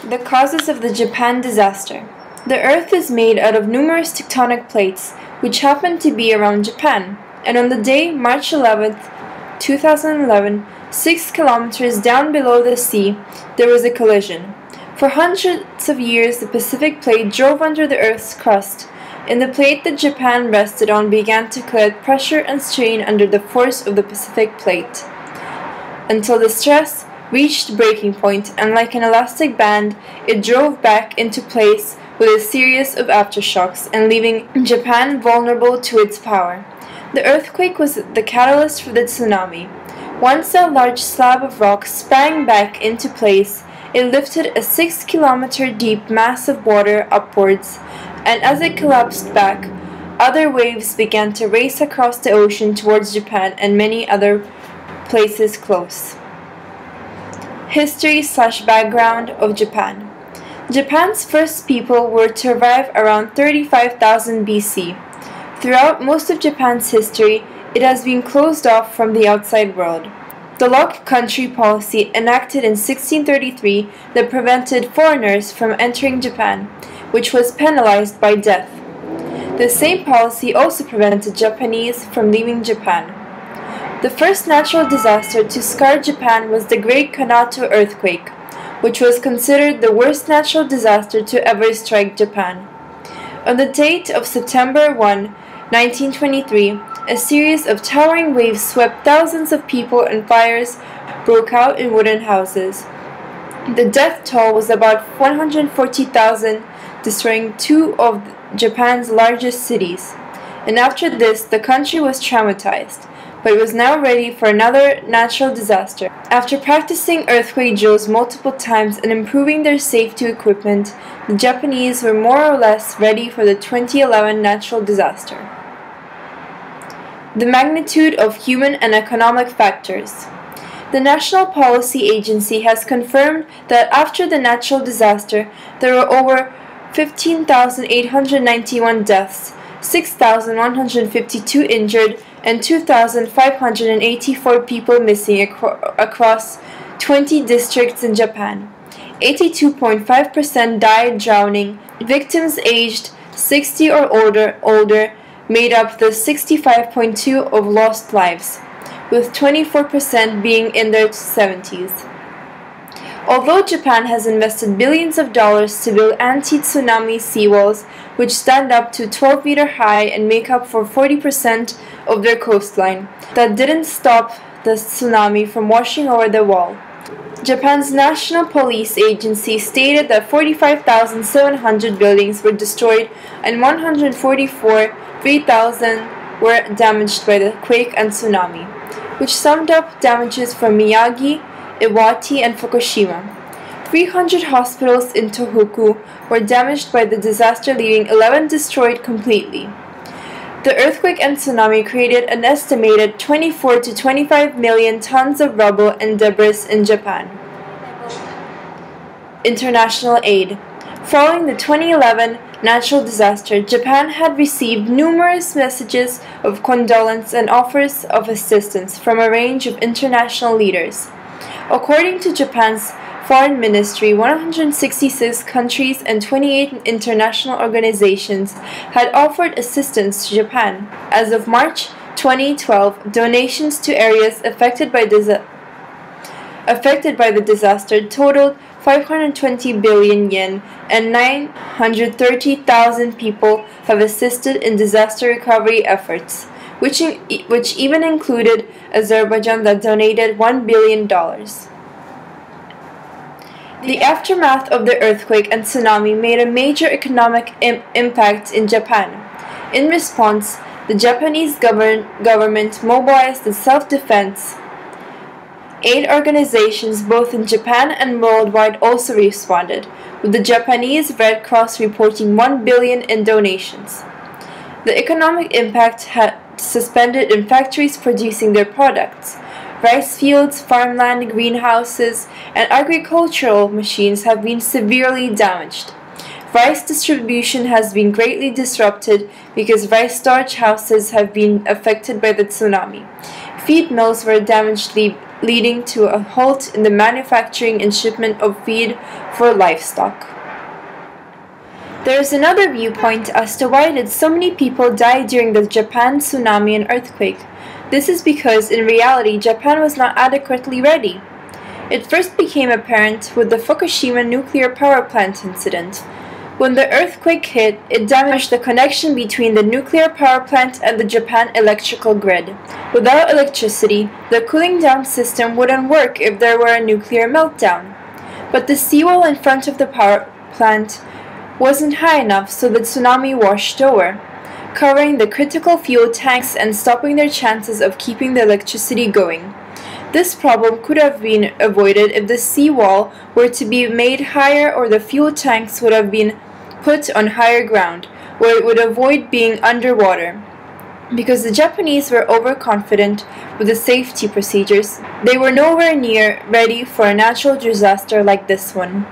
The causes of the Japan disaster. The Earth is made out of numerous tectonic plates, which happen to be around Japan, and on the day, March 11, 2011, 6 kilometers down below the sea, there was a collision. For hundreds of years, the Pacific Plate drove under the Earth's crust, and the plate that Japan rested on began to collect pressure and strain under the force of the Pacific Plate, until the stress reached breaking point, and like an elastic band, it drove back into place with a series of aftershocks, and leaving Japan vulnerable to its power. The earthquake was the catalyst for the tsunami. Once that large slab of rock sprang back into place, it lifted a 6-kilometer deep mass of water upwards, and as it collapsed back, other waves began to race across the ocean towards Japan and many other places close. History/background of Japan. Japan's first people were to arrive around 35,000 BC. Throughout most of Japan's history, it has been closed off from the outside world. The locked country policy enacted in 1633 that prevented foreigners from entering Japan, which was penalized by death. The same policy also prevented Japanese from leaving Japan. The first natural disaster to scar Japan was the Great Kanato earthquake, which was considered the worst natural disaster to ever strike Japan. On the date of September 1, 1923, a series of towering waves swept thousands of people and fires broke out in wooden houses. The death toll was about 140,000, destroying two of Japan's largest cities. And after this, the country was traumatized, but it was now ready for another natural disaster. After practicing earthquake drills multiple times and improving their safety equipment, the Japanese were more or less ready for the 2011 natural disaster. The magnitude of human and economic factors. The National Policy Agency has confirmed that after the natural disaster, there were over 15,891 deaths, 6,152 injured, and 2,584 people missing across 20 districts in Japan. 82.5% died drowning. Victims aged 60 or older made up the 65.2% of lost lives, with 24% being in their 70s. Although Japan has invested billions of dollars to build anti-tsunami seawalls, which stand up to 12 meters high and make up for 40% of their coastline, that didn't stop the tsunami from washing over the wall. Japan's National Police Agency stated that 45,700 buildings were destroyed and 143,000 were damaged by the quake and tsunami, which summed up damages from Miyagi, Iwate, and Fukushima. 300 hospitals in Tohoku were damaged by the disaster, leaving 11 destroyed completely. The earthquake and tsunami created an estimated 24 to 25 million tons of rubble and debris in Japan. International aid. Following the 2011 natural disaster, Japan had received numerous messages of condolence and offers of assistance from a range of international leaders. According to Japan's Foreign Ministry, 166 countries and 28 international organizations had offered assistance to Japan. As of March 2012, donations to areas affected by the disaster totaled 520 billion yen, and 930,000 people have assisted in disaster recovery efforts, which even included Azerbaijan that donated $1 billion. The aftermath of the earthquake and tsunami made a major economic impact in Japan. In response, the Japanese government mobilized the self-defense. Aid organizations both in Japan and worldwide also responded, with the Japanese Red Cross reporting $1 billion in donations. The economic impact had suspended in factories producing their products. Rice fields, farmland, greenhouses, and agricultural machines have been severely damaged. Rice distribution has been greatly disrupted because rice storage houses have been affected by the tsunami. Feed mills were damaged, leading to a halt in the manufacturing and shipment of feed for livestock. There is another viewpoint as to why did so many people die during the Japan tsunami and earthquake. This is because, in reality, Japan was not adequately ready. It first became apparent with the Fukushima nuclear power plant incident. When the earthquake hit, it damaged the connection between the nuclear power plant and the Japan electrical grid. Without electricity, the cooling down system wouldn't work if there were a nuclear meltdown. But the seawall in front of the power plant wasn't high enough, so the tsunami washed over, covering the critical fuel tanks and stopping their chances of keeping the electricity going. This problem could have been avoided if the seawall were to be made higher or the fuel tanks would have been put on higher ground, where it would avoid being underwater. Because the Japanese were overconfident with the safety procedures, they were nowhere near ready for a natural disaster like this one.